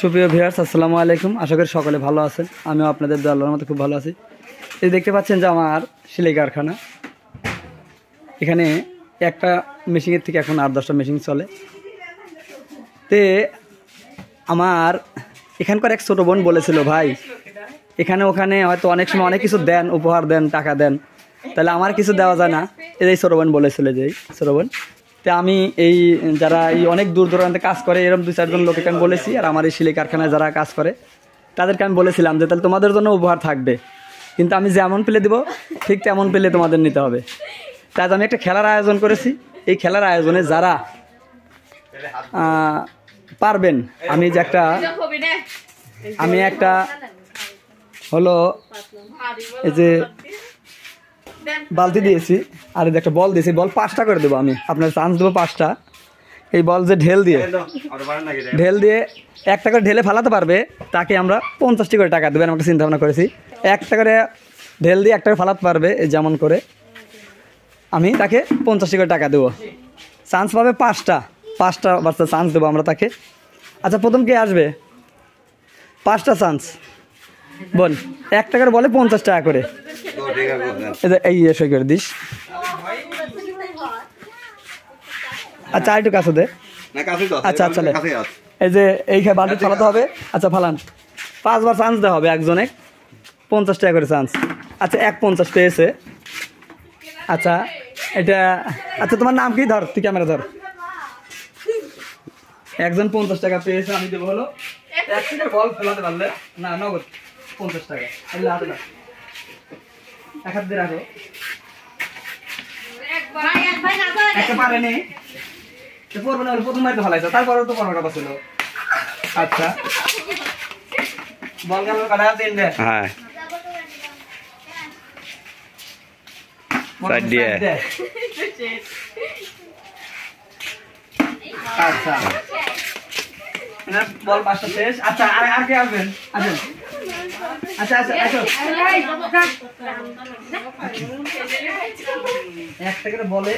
সুপ্রিয় ভিউয়ার্স, আসসালামু আলাইকুম। আশা করি সকলে ভালো আছেন। আমিও আপনাদের দোয়া আল্লাহর মতো খুব ভালো আছি। এই দেখতে পাচ্ছেন যে আমার সেলাই কারখানা, এখানে একটা মেশিনের থেকে এখন 8-10টা মেশিন চলে। তে আমার এখানকার এক ছোটো বোন বলেছিল, ভাই এখানে ওখানে হয়তো অনেক সময় অনেক কিছু দেন, উপহার দেন, টাকা দেন, তাহলে আমার কিছু দেওয়া যায় না? এই ছোটো বোন বলেছিল যে ছোটো বোন। তো আমি এই যারা এই অনেক দূর দূরান্তে কাজ করে এরকম 2-4জন লোককে আমি বলেছি, আর আমার এই সেলাই কারখানায় যারা কাজ করে তাদেরকে আমি বলেছিলাম যে তাহলে তোমাদের জন্য উপহার থাকবে, কিন্তু আমি যেমন পেলে দেবো ঠিক তেমন পেলে তোমাদের নিতে হবে। তাই আমি একটা খেলার আয়োজন করেছি। এই খেলার আয়োজনে যারা পারবেন, আমি একটা হলো এই যে বালতি দিয়েছি, আর এই যে একটা বল দিয়েছি, বল 5টা করে দেবো। আমি আপনার চান্স দেবো 5টা। এই বল যে ঢেল দিয়ে 1টা করে ঢেলে ফেলাতে পারবে তাকে আমরা 50টি করে টাকা দেবেন। আমরা চিন্তা ভাবনা করেছি 1টা করে ঢেল দিয়ে 1টা করে ফেলাতে পারবে, যেমন করে আমি তাকে 50টি করে টাকা দেবো। চান্স পাবে 5টা বাচ্চা চান্স দেবো আমরা তাকে। আচ্ছা, প্রথম কে আসবে? 5টা চান্স বোন, 1টা করে বলে 50 টাকা করে। এই সই করে দিস। আচ্ছা, একটু কাছে দে। আচ্ছা, এই যে এই বালতি ফালাতে হবে। আচ্ছা, ফালান। 5বার চান্স দেওয়া হবে, একজনে 50 টাকা করে চান্স। আচ্ছা, 150 পেয়েছে। আচ্ছা, এটা আচ্ছা, তোমার নাম কি? ধর, তুই ক্যামেরা ধর। একজন 50 টাকা পেয়েছে, আমি দেবো হলো 1 থেকে বল ফেলাতে পারলে না নগদ 50 টাকা। এক হাত দিয়ে রাখো। একটা পারেনি, পড়বে না, প্রথমবার তো ফেলাইছো, তারপরে তো পড়ার কথা ছিল। আচ্ছা, বল গেল কাটা 3 হ্যাঁ আচ্ছা, বল 5টা শেষ। আচ্ছা, আর কে আসবেন? আসেন। আচ্ছা, আসো। 1টা করে বলে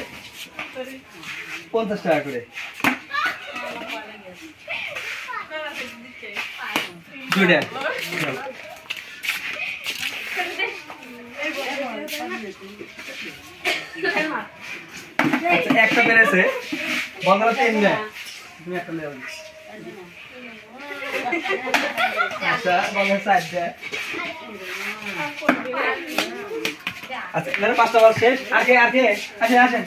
50 টাকা করে। দুইটা আচ্ছা, 1টা পেরেছে, বল 3 তুমি 1টা নেও। আচ্ছা, বল 4টা। আচ্ছা, 5টা বল শেষ। আর কে আসেন।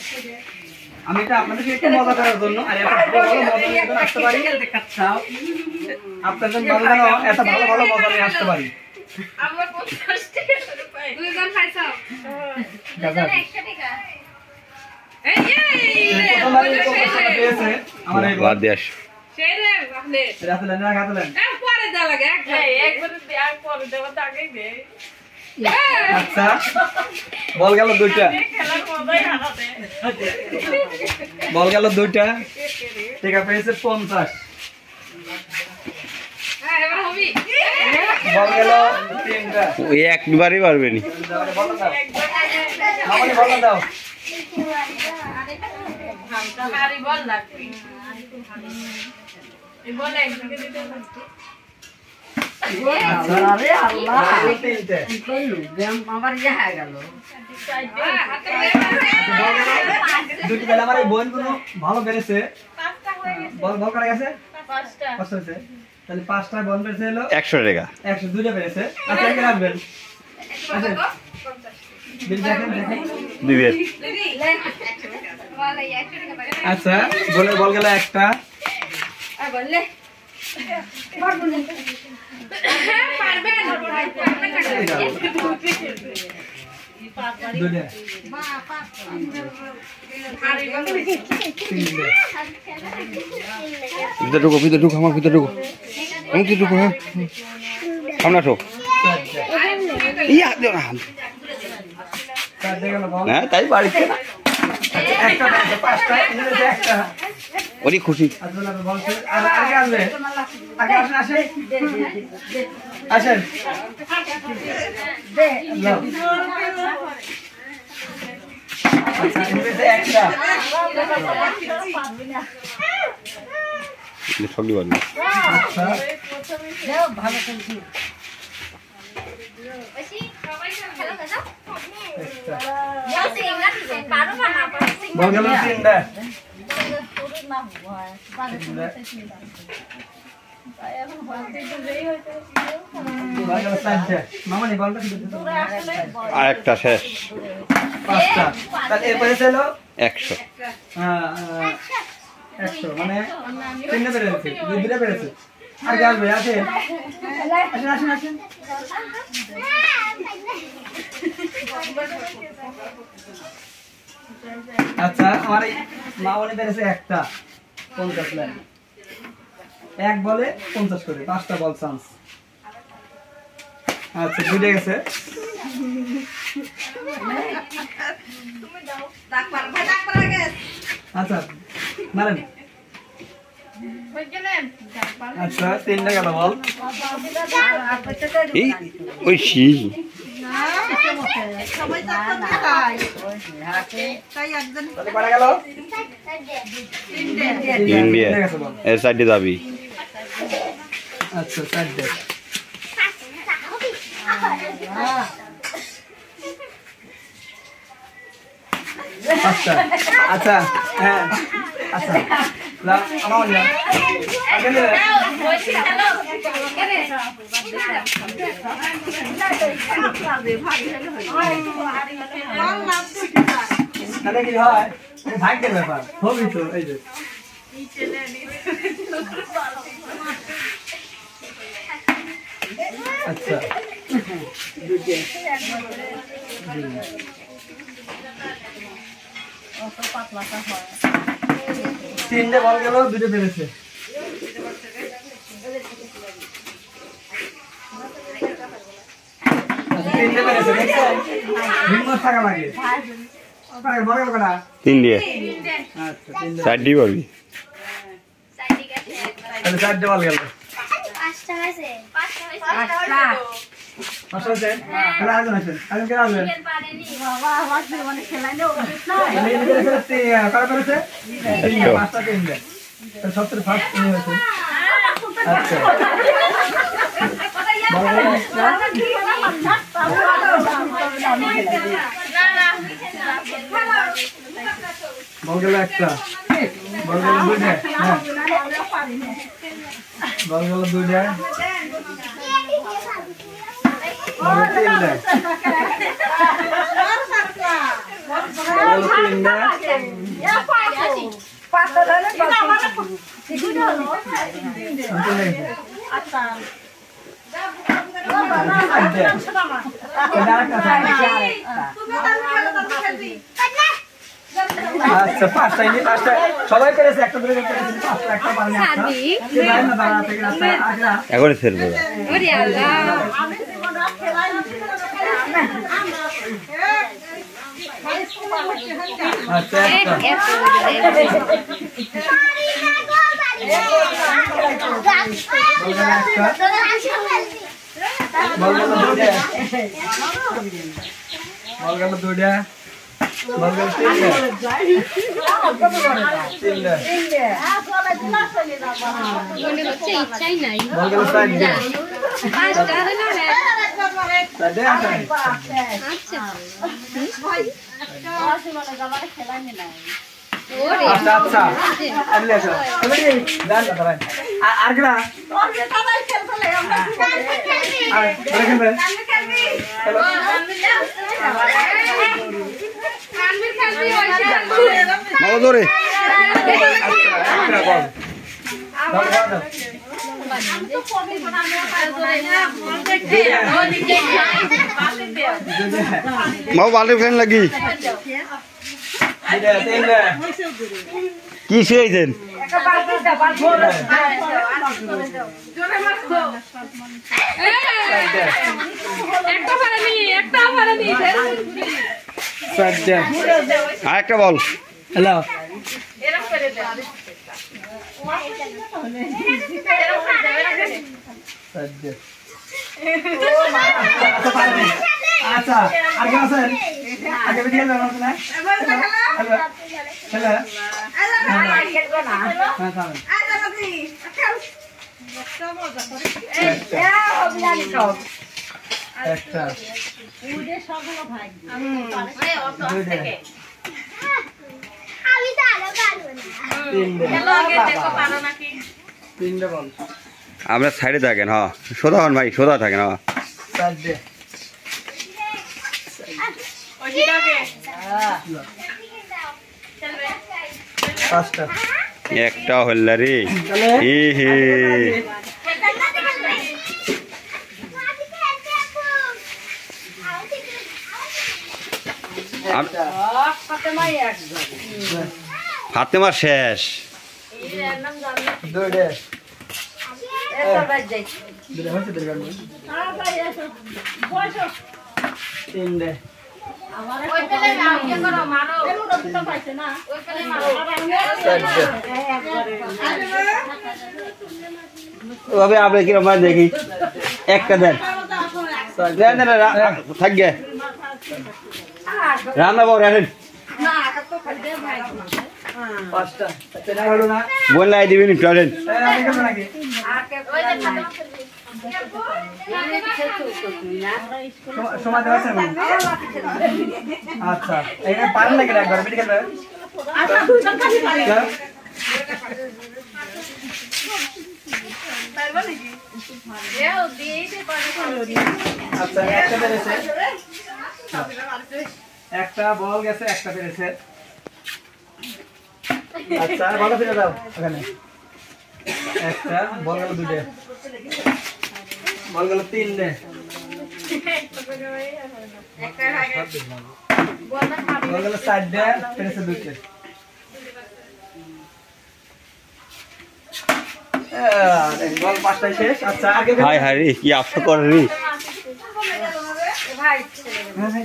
আমি এটা আপনাদেরকে একটু মজা করার জন্য আর একটা ভালো মজা আসতে পারি। আপনাদের ভালো এত ভালো মজা নিয়ে আসতে পারি। আমরা 50 টাকা করে পাই। দুইজন খাইছাও। গাজা। এই আমার এই বাদ দেশ। সেই রে আপনি। রাতলেন না গাতলেন। পরে দা লাগে একবার আর পরে দেব তো আগেই দে। আচ্ছা, বল গেল 2টা। খেলার মজাই হারাতে। বল গেল 2টা। টাকা পেয়েছে 50। হ্যাঁ, এবার হবি। বল গেল 3টা। ওই একবারই পারবে নি। আমাকে বল দাও। ভারী বল লাগবে। এই বল একদিকে দিতে হবে। আরে আল্লাহ, 3টা। আমার যা হয়ে গেল। দুটি বেলা আমার এই বোনগুলো ভালো বেড়েছে। 5টা হয়ে গেছে। বল করা গেছে? 5টা হয়েছে। তাহলে 5টা বোন বেড়েছে হলো 100 টাকা। 102টা বেড়েছে। আচ্ছা, কে রাখবেন? আচ্ছা, বিল দেখেন। দিবে। আচ্ছা, বল গেল 1টা। বললে পারবেন ভিতরে ঢুকো, আমার ভিতরে ঢুকো। হ্যাঁ, সামনে আসো। হ্যাঁ, তাই বাড়িতে অনেক খুশি। আসেন। ঠকলি পারবি। ভালো খেলছি বল গেল তিনটা বল গেল চারটে মামানি বলটা কি দিতে আর একটা শেষ পাঁচটা তাহলে এরপরে ছিল 100 হ্যাঁ 100 মানে তিনটা পেরেছে দুইটা পেরেছে আর কি আসবে আসেন আসেন আসেন আসেন আচ্ছা আমার এই মামনি পেরেছে একটা 50 লাখ এক বলে 50 করে 5টা বল চান্স আচ্ছা বুঝে গেছে আচ্ছা মারেন আচ্ছা তিনটা গেল বল এই ঐশী তাহলে কটা গেল ইন্ডিয়া এর সাইডে যাবি আচ্ছা চারটে আচ্ছা আচ্ছা হ্যাঁ আচ্ছা আমার আগে তাহলে কি হয় ভাগ্যের ব্যাপার হবি তো এই যে আচ্ছা তিনটে বল গেল দুটো পেরেছে তিনটে পেরেছে ভিন্ন থাকা লাগে বল গেল কটা তিন দিয়ে আচ্ছা তিনটে চারটি পাবি তাহলে চারটে বল গেল পাঁচটা হয়েছে তাহলে আরেকজন আছেন আরেকজন কে আসবেন কটা পেরেছে তিনটে পাঁচটা তিনটে সবচেয়ে ফার্স্ট ইনি হয়েছে আচ্ছা বল গেল একটা বল গেল দুইটা হ্যাঁ বল গেল দুইটা বল গেল তিনটা বল গেল তিনটা আচ্ছা পাঁচটা ইনি পাঁচটা সবাই পেরেছে একটা ধরে পেরেছে পাঁচটা একটা পারেনি না দাঁড়া থেকে আচ্ছা এখনই ফেলবো আচ্ছা বল গেল দুইটা বল গেল দুইটা বল গেল তিনটা বল গেল চারটে আচ্ছা আচ্ছা আর কি না মামা ধরে মামা বাল্টি ফ্যান লাগি কি শিখাইছেন আর একটা বল হ্যালো আচ্ছা আগে আছেন আগে ভিডিও জানো না হ্যালো হ্যালো একটা তিনটে বল আপনার সাইডে থাকেন, হ্যাঁ সোজা হন ভাই, সোজা থাকেন, হ্যাঁ। চারটে পাঁচটা একটা হল রে, হে হে। ফাতেমার শেষ। দুইটে হয়েছে তিনটে ওভাবে আপনি কিরকম দেখি একটা দেন, থাকবে রান্না বাবু রাখেন, পাঁচটা হলো না বললাই দিবেন চলেন। নাকি সময় দেওয়া আছে না? আচ্ছা এখানে পারেন নাকি একবার বেটি খেলবে? আচ্ছা একটা পেরেছে, একটা বল গেছে, একটা পেরেছে। আচ্ছা বলো ফিরে দাও ওখানে, একটা বল গেল, দুটো বল গেল, তিনটে বল গেল, চারটে পেরেছে, দুটো। বল পাঁচটায় শেষ। আচ্ছা আগে হাই হাই রে, কি আফসোস করে রে।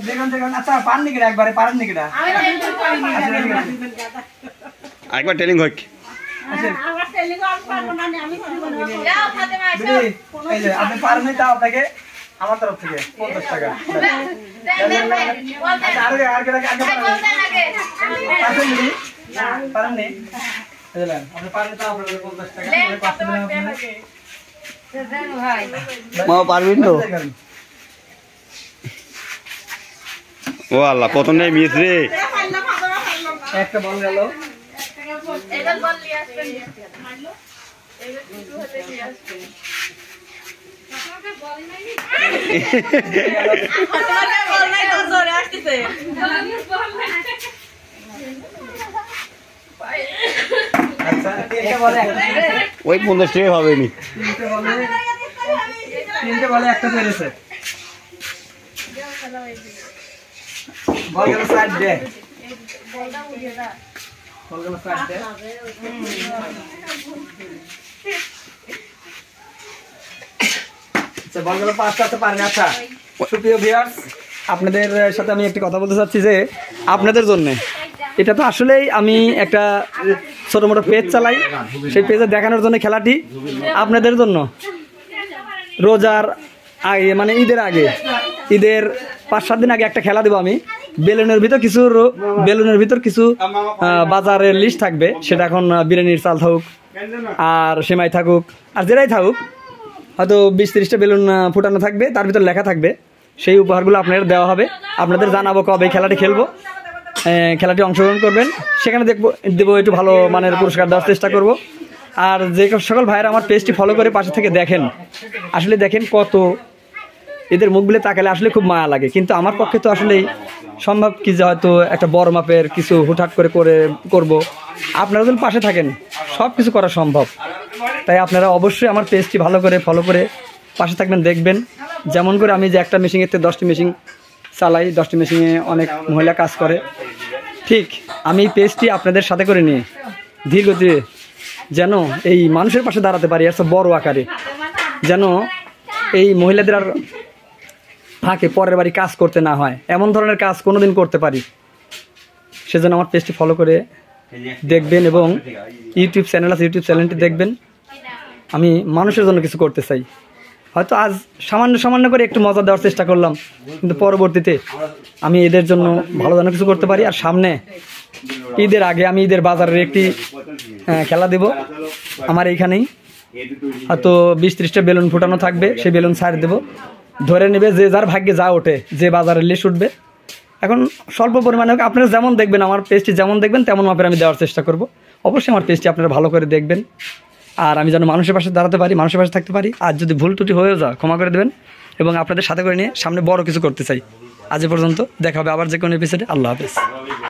দেখুন দেখুন। আচ্ছা পারেন নাকি একবারে, পারেন নাকি? একবার ট্রেনিং হোক। আপনি পারেন নি, তাও আপনাকে আমার তরফ থেকে 50 টাকা। পারেননি, আপনি পারেন, তাও আপনাকে 50 টাকা। মা পারবেন তো? ও আল্লাহ, প্রথম নেই মিস রে। একটা বল গেল, আচ্ছা তিনটে বলে ওই 50 টাকা হবে নি। তিনটে বলে একটা পেরেছে। বল গেল চারটে, বল গেল চারটে। আচ্ছা বল গেল পাঁচটা, তো পারেন। আচ্ছা সুপ্রিয় ভিউয়ার্স, আপনাদের সাথে আমি একটি কথা বলতে চাচ্ছি যে আপনাদের জন্য এটা তো আসলেই আমি একটা ছোটো মোটো পেজ চালাই, সেই পেজে দেখানোর জন্য খেলাটি আপনাদের জন্য। রোজার আগে মানে ঈদের আগে, ঈদের 5-7 দিন আগে একটা খেলা দেবো আমি। বেলুনের ভিতর কিছু বাজারের লিস্ট থাকবে, সেটা এখন বিরিয়ানির চাল থাকুক আর সেমাই থাকুক আর যেটাই থাকুক, হয়তো 20-30টা বেলুন ফুটানো থাকবে, তার ভিতর লেখা থাকবে। সেই উপহারগুলো আপনাদের দেওয়া হবে। আপনাদের জানাবো কবে খেলাটি খেলবো, খেলাটি অংশগ্রহণ করবেন, সেখানে দেবো একটু ভালো মানের পুরস্কার দেওয়ার চেষ্টা করব। আর যে সকল ভাইয়েরা আমার পেজটি ফলো করে পাশে থেকে দেখেন, আসলে দেখেন কত এদের মুখগুলো তাকালে আসলে খুব মায়া লাগে, কিন্তু আমার পক্ষে তো আসলেই সম্ভব কি যে হয়তো একটা বড় মাপের কিছু হুটহাট করে করব। আপনারা যদি পাশে থাকেন সব কিছু করা সম্ভব। তাই আপনারা অবশ্যই আমার পেজটি ভালো করে ফলো করে পাশে থাকবেন, দেখবেন। যেমন করে আমি যে একটা মেশিনের থেকে 10টি মেশিন চালাই, 10টি মেশিনে অনেক মহিলা কাজ করে, ঠিক আমি এই পেজটি আপনাদের সাথে করে নিয়ে ধীরগতিতে যেন এই মানুষের পাশে দাঁড়াতে পারি, একটা বড় আকারে, যেন এই মহিলাদের আর ফাঁকে পরের বাড়ি কাজ করতে না হয়, এমন ধরনের কাজ কোনোদিন করতে পারি। সেজন্য আমার পেজটি ফলো করে দেখবেন এবং ইউটিউব চ্যানেল আছে, ইউটিউব চ্যানেলটি দেখবেন। আমি মানুষের জন্য কিছু করতে চাই। হয়তো আজ সামান্য করে একটু মজা দেওয়ার চেষ্টা করলাম, কিন্তু পরবর্তীতে আমি এদের জন্য ভালো যেন কিছু করতে পারি। আর সামনে ঈদের আগে আমি ঈদের বাজারের একটি খেলা দেব আমার এইখানেই, হয়তো 20-30টা বেলুন ফুটানো থাকবে, সেই বেলুন ছাড় দেবো, ধরে নেবে, যে যার ভাগ্যে যা ওঠে, যে বাজারের লিস্ট উঠবে। এখন স্বল্প পরিমাণে হোক, আপনারা যেমন দেখবেন, আমার পেজটি যেমন দেখবেন তেমন মাপের আমি দেওয়ার চেষ্টা করব। অবশ্যই আমার পেজটি আপনারা ভালো করে দেখবেন, আর আমি যেন মানুষের পাশে দাঁড়াতে পারি, মানুষের পাশে থাকতে পারি। আর যদি ভুল ত্রুটি হয়েও যায় ক্ষমা করে দেবেন, এবং আপনাদের সাথে করে নিয়ে সামনে বড় কিছু করতে চাই। আজ এ পর্যন্ত, দেখা হবে আবার যে কোনো এপিসোডে। আল্লাহ হাফেজ।